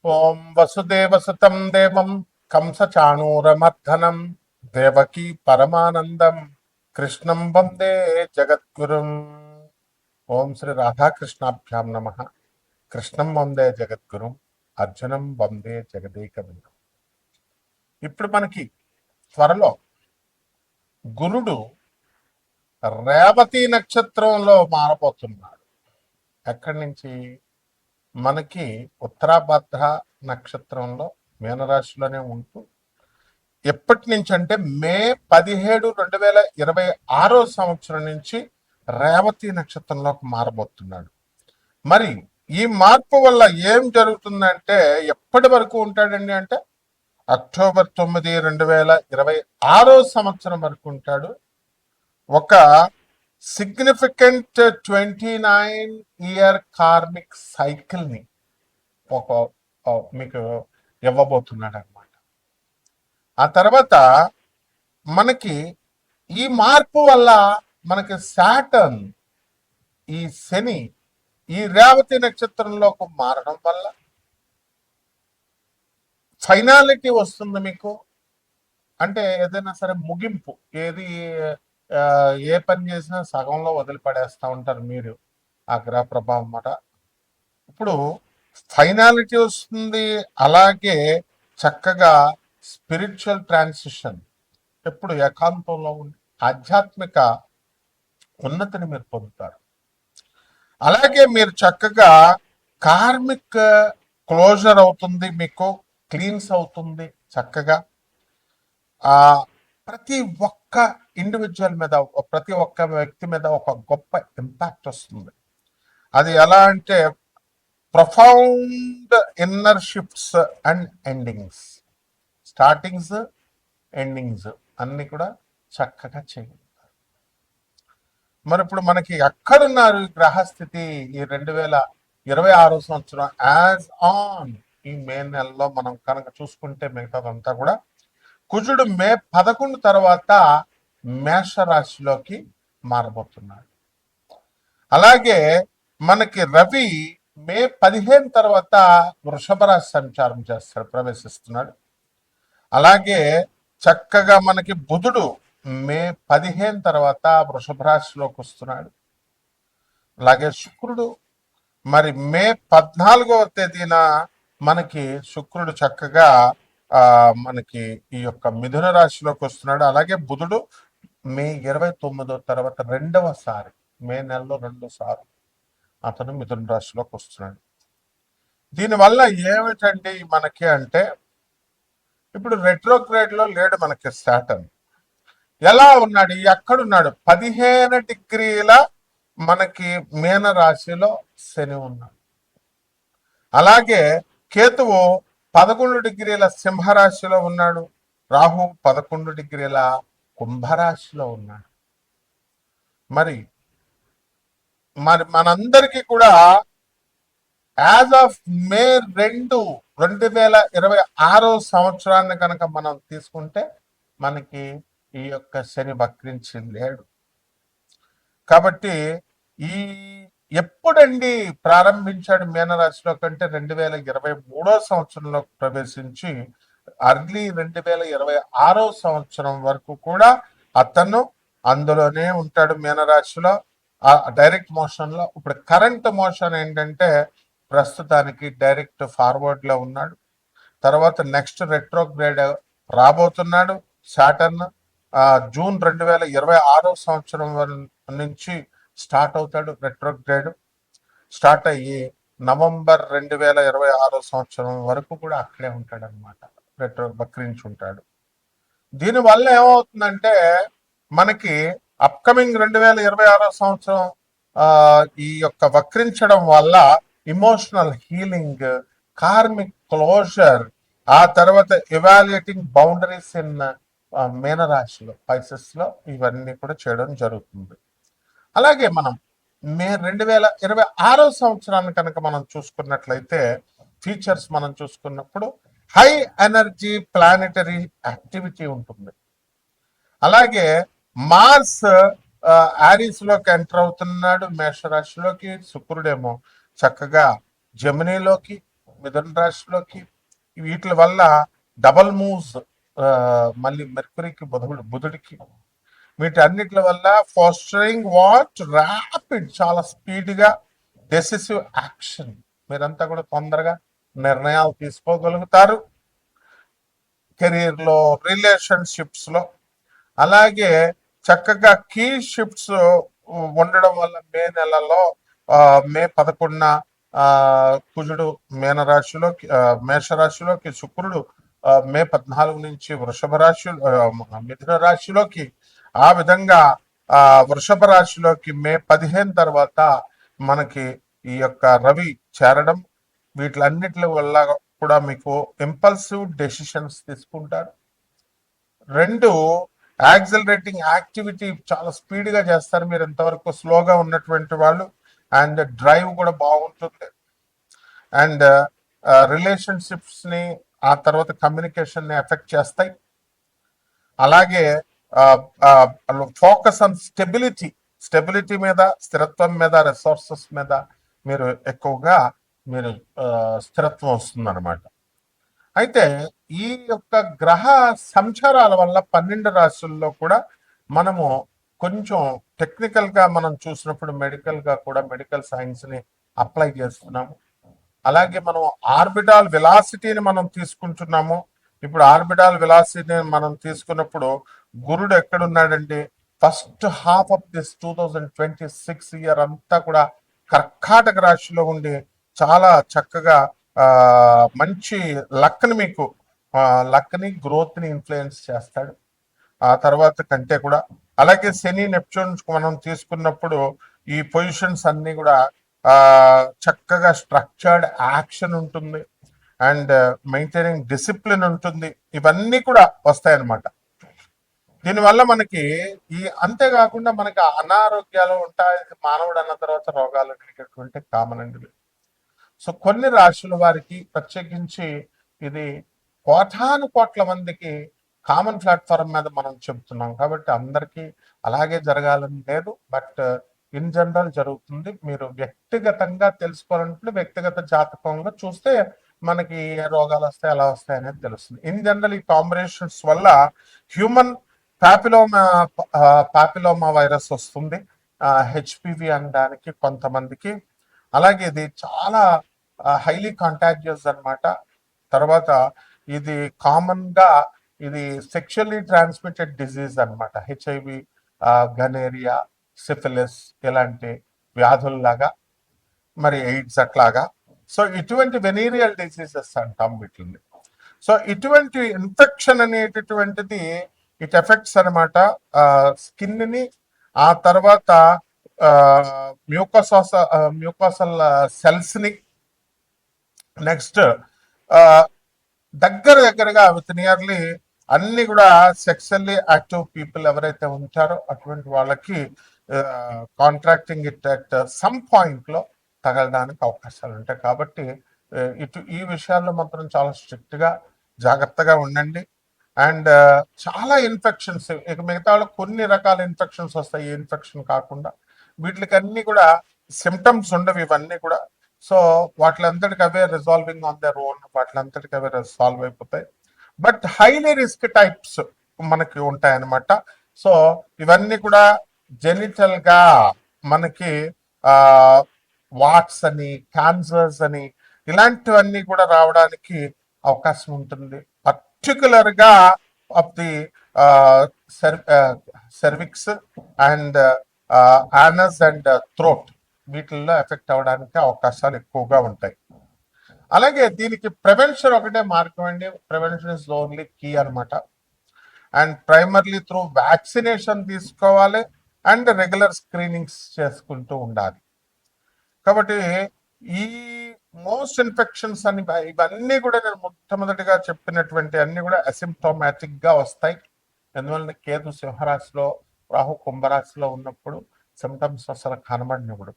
ఓం వసుదేవసుతం దేవం కంసచాణూరమర్ధనం దేవకీ పరమానందం కృష్ణం వందే జగద్గురుం. ఓం శ్రీ రాధాకృష్ణాభ్యాం నమ. కృష్ణం వందే జగద్గురుం, అర్జునం వందే జగదేకబిందుం. ఇప్పుడు మనకి త్వరలో గురుడు రేవతి నక్షత్రంలో మారబోతున్నాడు. ఎక్కడి నుంచి? మనకి ఉత్తరాభద్ర నక్షత్రంలో మీనరాశిలోనే ఉంటూ ఎప్పటి నుంచి అంటే మే 17, 2026 సంవత్సరం నుంచి రేవతి నక్షత్రంలోకి మారబోతున్నాడు. మరి ఈ మార్పు వల్ల ఏం జరుగుతుందంటే ఎప్పటి వరకు ఉంటాడండి అంటే అక్టోబర్ 9, 2026 సంవత్సరం వరకు ఉంటాడు. ఒక సిగ్నిఫికెంట్ 29-year కార్మిక్ సైకిల్ ని మీకు ఇవ్వబోతున్నాడు అనమాట. ఆ తర్వాత మనకి ఈ మార్పు వల్ల మనకి సాటర్న్, ఈ శని ఈ రేవతి నక్షత్రంలోకి మారడం వల్ల ఫైనాలిటీ వస్తుంది మీకు. అంటే ఏదైనా సరే ముగింపు, ఏది ఏ పని చేసినా సగంలో వదిలిపడేస్తూ ఉంటారు మీరు, ఆ గ్రహ ప్రభావం అన్నమాట. ఇప్పుడు ఫైనాలిటీ వస్తుంది. అలాగే చక్కగా స్పిరిచువల్ ట్రాన్సిషన్, ఎప్పుడు ఏకాంతంలో ఉండి ఆధ్యాత్మిక ఉన్నతిని మీరు పొందుతారు. అలాగే మీరు చక్కగా కార్మిక్ క్లోజర్ అవుతుంది, మీకు క్లీన్స్ అవుతుంది చక్కగా. ప్రతి ఒక్క ఇండివిజువల్ మీద, ప్రతి ఒక్క వ్యక్తి మీద ఒక గొప్ప ఇంపాక్ట్ వస్తుంది. అది ఎలా అంటే profound inner shifts and endings, startings endings అన్ని కూడా చక్కగా చేయగలుగుతారు. మరి ఇప్పుడు మనకి ఎక్కడున్నారు గ్రహస్థితి ఈ 2026 సంవత్సరం యాజ్ ఆన్ ఈ మే నెలలో మనం కనుక చూసుకుంటే మిగతాదంతా కూడా కుజుడు మే 11 తర్వాత మేషరాశిలోకి మారబోతున్నాడు. అలాగే మనకి రవి మే 15 తర్వాత వృషభ రాశి సంచారం చేస్తాడు, ప్రవేశిస్తున్నాడు. అలాగే చక్కగా మనకి బుధుడు మే 15 తర్వాత వృషభ రాశిలోకి వస్తున్నాడు. అలాగే శుక్రుడు మరి మే 14వ తేదీన మనకి శుక్రుడు చక్కగా మనకి ఈ యొక్క మిథున రాశిలోకి వస్తున్నాడు. అలాగే బుధుడు మే 29వ తర్వాత రెండవసారి, మే నెలలో 2 సార్లు అతను మిథున రాశిలోకి వస్తున్నాడు. దీనివల్ల ఏమిటండి మనకి అంటే ఇప్పుడు రెట్రోగ్రేడ్ లో లేడు మనకి సాటర్న్. ఎలా ఉన్నాడు, ఎక్కడున్నాడు? 15 డిగ్రీల మనకి మీన రాశిలో శని ఉన్నాడు. అలాగే కేతువు 11 డిగ్రీల సింహరాశిలో ఉన్నాడు. రాహు 11 డిగ్రీల కుంభరాశిలో ఉన్నాడు. మరి మనందరికీ కూడా యాజ్ ఆఫ్ మే 2, 2026 సంవత్సరాన్ని కనుక మనం తీసుకుంటే మనకి ఈ యొక్క శని వక్రించి లేడు. కాబట్టి ఈ ఎప్పుడండి ప్రారంభించాడు మీనరాశిలో కంటే 2023 సంవత్సరంలో ప్రవేశించి అర్లీ 2026 సంవత్సరం వరకు కూడా అతను అందులోనే ఉంటాడు మీనరాశిలో, డైరెక్ట్ మోషన్ లో. ఇప్పుడు కరెంట్ మోషన్ ఏంటంటే ప్రస్తుతానికి డైరెక్ట్ ఫార్వర్డ్ లో ఉన్నాడు. తర్వాత నెక్స్ట్ రెట్రోగ్రేడ్ రాబోతున్నాడు సాటర్న్. జూన్ 2026 సంవత్సరం నుంచి స్టార్ట్ అవుతాడు రెట్రోగ్రేడ్. స్టార్ట్ అయ్యి నవంబర్ 2026 సంవత్సరం వరకు కూడా అక్కడే ఉంటాడు అనమాట, రెట్రో వక్రించి ఉంటాడు. దీనివల్ల ఏమవుతుందంటే మనకి అప్కమింగ్ 2026 సంవత్సరం ఈ యొక్క వక్రించడం వల్ల ఇమోషనల్ హీలింగ్, కార్మిక్ క్లోజర్, ఆ తర్వాత ఎవాల్యుయేటింగ్ బౌండరీస్ ఇన్ మీనరాశిలో, పైసెస్ లో ఇవన్నీ కూడా చేయడం జరుగుతుంది. అలాగే మనం మే 2026 సంవత్సరాన్ని కనుక మనం చూసుకున్నట్లయితే ఫీచర్స్ మనం చూసుకున్నప్పుడు హై ఎనర్జీ ప్లానెటరీ యాక్టివిటీ ఉంటుంది. అలాగే మార్స్ ఆరిస్ లోకి ఎంటర్ అవుతున్నాడు మేషరాశిలోకి. శుక్రుడేమో చక్కగా జమినీలోకి, మిథున రాశిలోకి. వీటి వల్ల డబల్ మూవ్స్, మళ్ళీ మెర్కురీకి బుధుడికి, వీటన్నిటి వల్ల ఫాస్టరింగ్ వాట్ ర్యాపిడ్, చాలా స్పీడ్గా డెసిసివ్ యాక్షన్. మీరంతా కూడా తొందరగా నిర్ణయాలు తీసుకోగలుగుతారు కెరీర్లో, రిలేషన్షిప్స్లో. అలాగే చక్కగా కీ షిఫ్ట్స్ ఉండడం వల్ల మే నెలలో మే 11న కుజుడు మీనరాశిలోకి, మేషరాశిలోకి, శుక్రుడు మే 14 నుంచి వృషభ రాశి, మిథున రాశిలోకి, ఆ విధంగా వృషభ రాశిలోకి మే 15 తర్వాత మనకి ఈ యొక్క రవి చేరడం, వీటిలన్నిటి వల్ల కూడా మీకు ఇంపల్సివ్ డెసిషన్స్ తీసుకుంటారు. రెండు, యాక్సిలరేటింగ్ యాక్టివిటీ చాలా స్పీడ్గా చేస్తారు మీరు, ఎంతవరకు స్లోగా ఉన్నటువంటి వాళ్ళు. అండ్ డ్రైవ్ కూడా బాగుంటుంది. అండ్ రిలేషన్షిప్స్ని, ఆ తర్వాత కమ్యూనికేషన్ని ఎఫెక్ట్ చేస్తాయి. అలాగే ఫోకస్ ఆన్ స్టెబిలిటీ మీద, స్థిరత్వం మీద, రిసోర్సెస్ మీద మీరు ఎక్కువగా స్థిరత్వం వస్తుందన్నమాట. అయితే ఈ యొక్క గ్రహ సంచారాల వల్ల 12 రాశుల్లో కూడా మనము కొంచెం టెక్నికల్గా మనం చూసినప్పుడు మెడికల్గా కూడా మెడికల్ సైన్స్ని అప్లై చేస్తున్నాము. అలాగే మనం ఆర్బిటాల్ వెలాసిటీని మనం తీసుకుంటున్నాము. ఇప్పుడు ఆర్బిటాల్ వెలాసిటీని మనం తీసుకున్నప్పుడు గురుడు ఎక్కడున్నాడండి? First half of this 2026 year అంతా కూడా కర్కాటక రాశిలో ఉండి చాలా చక్కగా మంచి లక్ని, మీకు లక్ని, గ్రోత్ని ఇన్ఫ్లుయెన్స్ చేస్తాడు ఆ తర్వాత కంటే కూడా. అలాగే శని, నెప్ట్యూన్ మనం తీసుకున్నప్పుడు ఈ పొజిషన్స్ అన్ని కూడా చక్కగా స్ట్రక్చర్డ్ యాక్షన్ ఉంటుంది, అండ్ మెయింటైనింగ్ డిసిప్లిన్ ఉంటుంది. ఇవన్నీ కూడా వస్తాయన్నమాట. దీనివల్ల మనకి అంతేకాకుండా మనకి అనారోగ్యాలు ఉంటాయి. మానవుడు అన్న తర్వాత రోగాలు అనేటటువంటి కామన్ అండి. సో కొన్ని రాశుల వారికి ప్రత్యేకించి ఇది కోటాను మందికి కామన్ ప్లాట్ఫామ్ మీద మనం చెబుతున్నాం కాబట్టి అందరికీ అలాగే జరగాలని లేదు, బట్ ఇన్ జనరల్ జరుగుతుంది. మీరు వ్యక్తిగతంగా తెలుసుకోవాలంటే వ్యక్తిగత జాతకంలో చూస్తే మనకి ఏ రోగాలు వస్తాయి, ఎలా వస్తాయి అనేది తెలుస్తుంది. ఇన్ జనరల్ ఈ కాంబినేషన్స్ వల్ల హ్యూమన్ పాపిలోమా వైరస్ వస్తుంది, హెచ్పివి అనడానికి కొంతమందికి. అలాగే ఇది చాలా హైలీ కాంటాజియస్ అనమాట. తర్వాత ఇది కామన్గా ఇది సెక్షువల్లీ ట్రాన్స్మిటెడ్ డిజీజ్ అనమాట. హెచ్ఐవి, గనేరియా, సిఫిలిస్ ఇలాంటి వ్యాధుల్లాగా, మరి ఎయిడ్స్ అట్లాగా. సో ఇటువంటి వెనీరియల్ డిసీజెస్ అంటాం వీటిని. సో ఇటువంటి ఇన్ఫెక్షన్ అనేటటువంటిది ఇట్ ఎఫెక్ట్స్ అనమాట స్కిన్ని, ఆ తర్వాత మ్యూకోసల్ సెల్స్ని. నెక్స్ట్ దగ్గరగా విత్ నియర్లీ అన్ని కూడా సెక్సువల్లీ యాక్టివ్ పీపుల్ ఎవరైతే ఉంటారో అటువంటి వాళ్ళకి కాంట్రాక్టింగ్ ఇట్ అట్ సమ్ పాయింట్లో తగలడానికి అవకాశాలు ఉంటాయి. కాబట్టి ఈ విషయాల్లో మాత్రం చాలా స్ట్రిక్ట్గా జాగ్రత్తగా ఉండండి. అండ్ చాలా ఇన్ఫెక్షన్స్, ఇక మిగతా కొన్ని రకాల ఇన్ఫెక్షన్స్ వస్తాయి, ఈ ఇన్ఫెక్షన్ కాకుండా వీటికి అన్ని కూడా సిమ్టమ్స్ ఉండవు ఇవన్నీ కూడా. సో వాటిలంతటికి అవే రిజాల్వింగ్ ఆన్ దర్ ఓన్, వాటిలంతటికి అవే సాల్వ్ అయిపోతాయి. బట్ హైలీ రిస్క్ టైప్స్ మనకి ఉంటాయన్నమాట. సో ఇవన్నీ కూడా జెనిటల్ గా మనకి వాట్స్ అని, క్యాన్సర్స్ అని, ఇలాంటివన్నీ కూడా రావడానికి అవకాశం ఉంటుంది. పర్టికులర్ గా of the cervix and anus and throat, వీటిల్లో ఎఫెక్ట్ అవ్వడానికి అవకాశాలు ఎక్కువగా ఉంటాయి. అలాగే దీనికి ప్రివెన్షన్ ఒకటే మార్గం అండి. ప్రివెన్షన్ ఇస్ ఓన్లీ కీ అనమాట. అండ్ ప్రైమర్లీ త్రూ వ్యాక్సినేషన్ తీసుకోవాలి అండ్ రెగ్యులర్ స్క్రీనింగ్స్ చేసుకుంటూ ఉండాలి. కాబట్టి ఈ మోస్ట్ ఇన్ఫెక్షన్స్ అని ఇవన్నీ కూడా నేను మొట్టమొదటిగా చెప్పినటువంటి అన్ని కూడా అసిమ్టోమాటిక్ గా వస్తాయి. ఎందువల్ల కేతు సింహరాశిలో, రాహు కుంభరాశిలో ఉన్నప్పుడు సిమ్టమ్స్ అసలు కనబడినప్పుడు.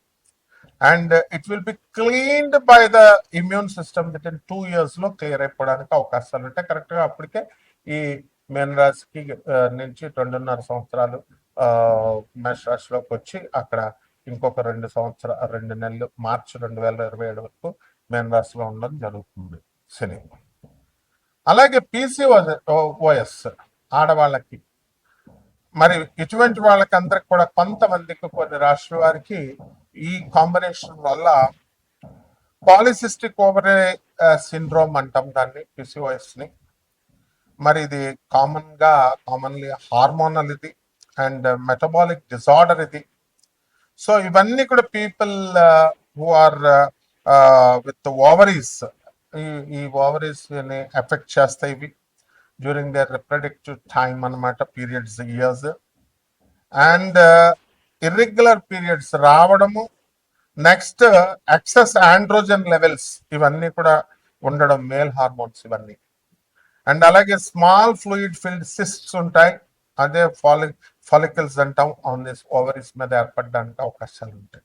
And it will be cleaned by the immune system with in 2 years లో క్లియర్ అయిపోవడానికి అవకాశాలు ఉంటాయి. కరెక్ట్ గా అప్పటికే ఈ మేన రాశికి నుంచి 2.5 సంవత్సరాలు మేష రాశిలోకి వచ్చి అక్కడ ఇంకొక 2 నెలలు, మార్చి 2027 వరకు మీన రాశిలో ఉండడం జరుగుతుంది శని. అలాగే ఓఎస్ ఆడవాళ్ళకి, మరి ఇటువంటి వాళ్ళకి అందరికి కూడా కొంతమందికి కొన్ని రాష్ట్రాల వారికి ఈ కాంబినేషన్ వల్ల పాలిసిస్టిక్ ఓవరీ సిండ్రోమ్ అంటాం దాన్ని, పిసిఓఎస్ ని. మరి ఇది కామన్లీ హార్మోనల్ ఇది అండ్ మెటబాలిక్ డిజార్డర్ ఇది. సో ఇవన్నీ కూడా people who are with ovaries, ఈ ఓవరీస్ ని ఎఫెక్ట్ చేస్తాయి ఇవి డ్యూరింగ్ దర్ రిప్రొడక్టివ్ టైం అన్నమాట, periods years. And irregular periods రావడము, నెక్స్ట్ ఎక్సెస్ ఆండ్రోజన్ లెవెల్స్ ఇవన్నీ కూడా ఉండడం, మేల్ హార్మోన్స్ ఇవన్నీ. అండ్ అలాగే స్మాల్ ఫ్లూయిడ్ ఫిల్డ్ సిస్ట్స్ ఉంటాయి, అదే ఫాలికల్స్ అంటాం, ఆన్ దిస్ ఓవరీస్ మీద ఏర్పడడానికి అవకాశాలు ఉంటాయి.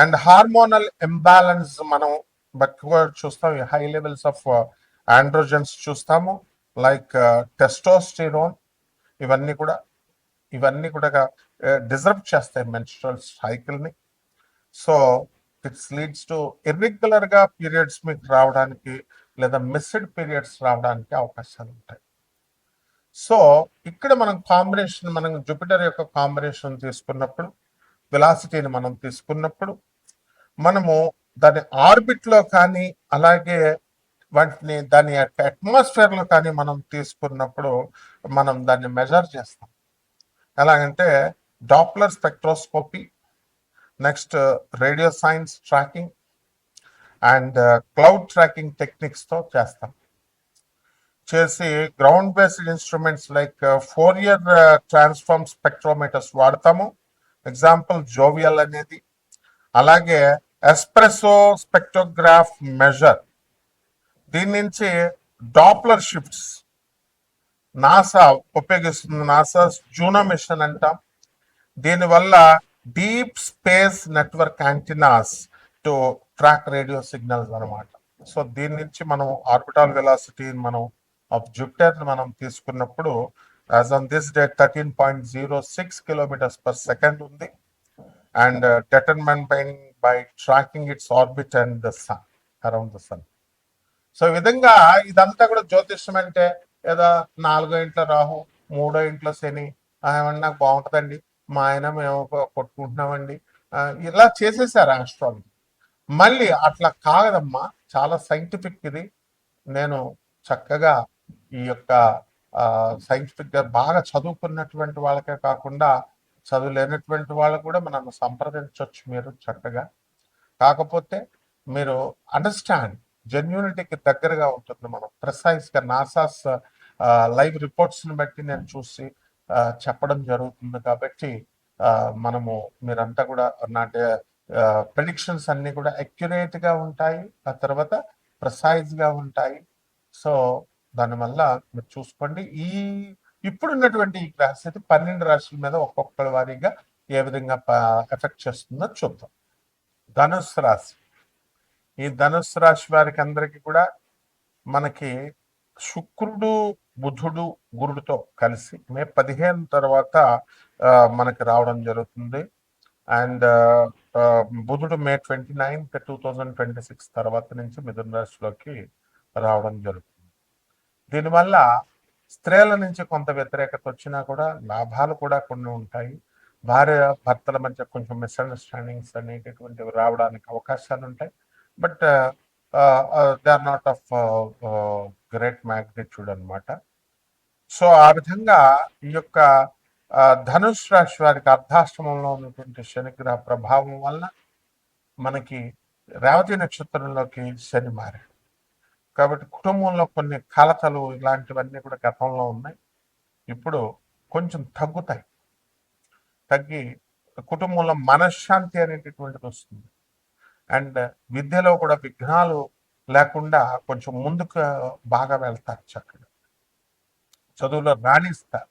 అండ్ హార్మోనల్ ఇంబ్యాలెన్స్ మనం ఎక్కువ చూస్తాం, హై లెవెల్స్ ఆఫ్ ఆండ్రోజన్స్ చూస్తాము, లైక్ టెస్టోస్టిరోన్. ఇవన్నీ కూడా డిజర్వ్ చేస్తాయి మెన్స్ట్రల్ సైకిల్ని. So it's leads to irregular గా పీరియడ్స్ మీకు రావడానికి లేదా మిస్డ్ పీరియడ్స్ రావడానికి అవకాశాలు ఉంటాయి. సో ఇక్కడ మనం జూపిటర్ యొక్క కాంబినేషన్ తీసుకున్నప్పుడు, వెలాసిటీని మనం తీసుకున్నప్పుడు, మనము దాని ఆర్బిట్ లో కానీ అలాగే దాని యొక్క అట్మాస్ఫియర్ లో కానీ మనం తీసుకున్నప్పుడు మనం దాన్ని మెజర్ చేస్తాం. ఎలాగంటే Doppler spectroscopy, next radio science tracking and cloud tracking techniques తో చేసి ground based instruments like Fourier transform spectrometers వాడతాము. ఎగ్జాంపుల్ జోవియల్ అనేది. అలాగే ఎస్ప్రెసో స్పెక్ట్రోగ్రాఫ్ మెజర్, దీని నుంచి డాప్లర్ షిఫ్ట్స్ నాసా ఉపయోగిస్తుంది, నాసా జూనో మిషన్ అంటాం. దీనివల్ల deep space network antennas to track radio signals అనమాట. సో దీని నుంచి మనం ఆర్బిటాల్ వెలాసిటీ ఆఫ్ జూపిటర్ మనం తీసుకున్నప్పుడు as on this date 13.06 kilometres per second ఉంది. And determined by tracking its orbit and the sun, around the sun. So ఈ విధంగా ఇదంతా కూడా జ్యోతిష్యం అంటే ఏదో 4వ ఇంట్లో రాహు, 3వ ఇంట్లో శని, ఏమన్నా నాకు బాగుంటుందండి, మా ఆయన మేము కొట్టుకుంటున్నామండి, ఇలా చేసేసారు ఆస్ట్రాలజీ. మళ్ళీ అట్లా కాదమ్మా, చాలా సైంటిఫిక్ ఇది. నేను చక్కగా ఈ యొక్క సైంటిఫిక్ గా బాగా చదువుకున్నటువంటి వాళ్ళకే కాకుండా చదువులేనటువంటి వాళ్ళు కూడా మనం సంప్రదించవచ్చు మీరు చక్కగా. కాకపోతే మీరు అండర్స్టాండ్, జెన్యూనిటీకి దగ్గరగా ఉంటుంది. మనం ప్రిసైజ్ గా నాసాస్ లైవ్ రిపోర్ట్స్ ని బట్టి నేను చూసి చెప్పడం జరుగుతుంది. కాబట్టి మీరంతా కూడా నాటి ప్రెడిక్షన్స్ అన్ని కూడా అక్యురేట్ గా ఉంటాయి, ఆ తర్వాత ప్రిసైజ్ గా ఉంటాయి. సో దానివల్ల మీరు చూసుకోండి. ఇప్పుడున్నటువంటి ఈ గ్రహస్థితి 12 రాశుల మీద ఒక్కొక్కరి వారీగా ఏ విధంగా ఎఫెక్ట్ చేస్తుందో చూద్దాం. ధనుస్సు రాశి. ఈ ధనుస్సు రాశి వారికి అందరికీ కూడా మనకి శుక్రుడు, బుధుడు, గురుడితో కలిసి మే 15 తర్వాత మనకి రావడం జరుగుతుంది. అండ్ బుధుడు మే 29, 2026 తర్వాత నుంచి మిథున రాశిలోకి రావడం జరుగుతుంది. దీనివల్ల స్త్రీల నుంచి కొంత వ్యతిరేకత వచ్చినా కూడా లాభాలు కూడా కొన్ని ఉంటాయి. భార్య భర్తల మధ్య కొంచెం మిస్అండర్స్టాండింగ్స్ అనేటటువంటివి రావడానికి అవకాశాలు ఉంటాయి. But they are not of great magnitude అనమాట. సో ఆ విధంగా ఈ యొక్క ధనుష్ రాశి వారికి అర్ధాష్టమంలో ఉన్నటువంటి శనిగ్రహ ప్రభావం వలన మనకి రేవతి నక్షత్రంలోకి శని మారాడు. కాబట్టి కుటుంబంలో కొన్ని కలతలు ఇలాంటివన్నీ కూడా గతంలో ఉన్నాయి, ఇప్పుడు కొంచెం తగ్గి కుటుంబంలో మనశ్శాంతి అనేటటువంటిది వస్తుంది. అండ్ విద్యలో కూడా విఘ్నాలు లేకుండా కొంచెం ముందుకు బాగా వెళ్తారు, చక్కగా చదువులో రాణిస్తారు.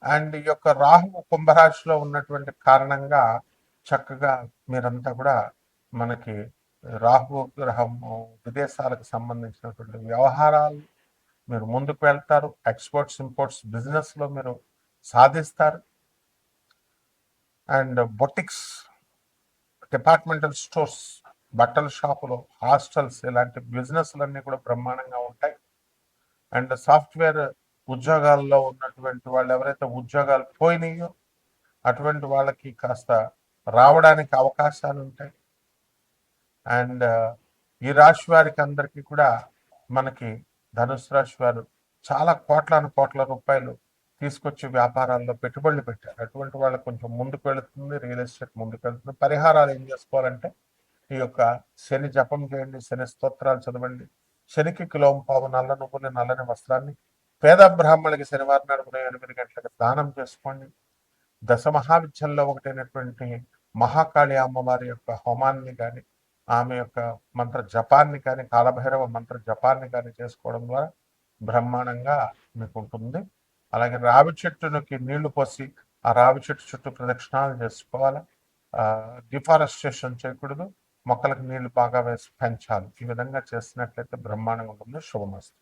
అండ్ ఈ యొక్క రాహువు కుంభరాశిలో ఉన్నటువంటి కారణంగా చక్కగా మీరంతా కూడా మనకి రాహు గ్రహం విదేశాలకు సంబంధించినటువంటి వ్యవహారాలు మీరు ముందుకు వెళ్తారు. ఎక్స్పోర్ట్స్ ఇంపోర్ట్స్ బిజినెస్ లో మీరు సాధిస్తారు. అండ్ బొటిక్స్, డిపార్ట్మెంటల్ స్టోర్స్ బట్టల షాపులు, హాస్టల్స్ ఇలాంటి బిజినెస్లన్నీ కూడా బ్రహ్మాండంగా ఉంటాయి. అండ్ సాఫ్ట్వేర్ ఉద్యోగాల్లో ఉన్నటువంటి వాళ్ళు ఎవరైతే ఉద్యోగాలు పోయినాయో అటువంటి వాళ్ళకి కాస్త రావడానికి అవకాశాలు ఉంటాయి. అండ్ ఈ రాశి వారికి అందరికీ కూడా మనకి ధనుసు రాశి వారు చాలా కోట్ల రూపాయలు తీసుకొచ్చి వ్యాపారాల్లో పెట్టుబడులు పెట్టారు. అటువంటి వాళ్ళకి కొంచెం ముందుకు వెళుతుంది, రియల్ ఎస్టేట్ ముందుకు వెళుతుంది. పరిహారాలు ఏం చేసుకోవాలంటే ఈ యొక్క శని జపం చేయండి, శని స్తోత్రాలు చదవండి, శనికి కిలోంపావు నల్ల నువ్వుని నల్లని వస్త్రాన్ని పేద బ్రాహ్మణులకి శనివారం నాడు ఉదయం 8 గంటలకు దానం చేసుకోండి. దశ మహావిద్యల్లో ఒకటైనటువంటి మహాకాళి అమ్మవారి యొక్క హోమాన్ని కానీ, ఆమె యొక్క మంత్ర జపాన్ని కానీ, కాలభైరవ మంత్ర జపాన్ని కానీ చేసుకోవడం ద్వారా బ్రహ్మాండంగా మీకు ఉంటుంది. అలాగే రావి చెట్టుకి నీళ్లు పోసి ఆ రావి చెట్టు చుట్టూ ప్రదక్షిణాలు చేసుకోవాలి. డిఫారెస్టేషన్ చేయకూడదు, మొక్కలకు నీళ్లు బాగా వేసి పెంచాలి. ఈ విధంగా చేసినట్లయితే బ్రహ్మాండంగా ఉంటుంది. శుభమస్తు.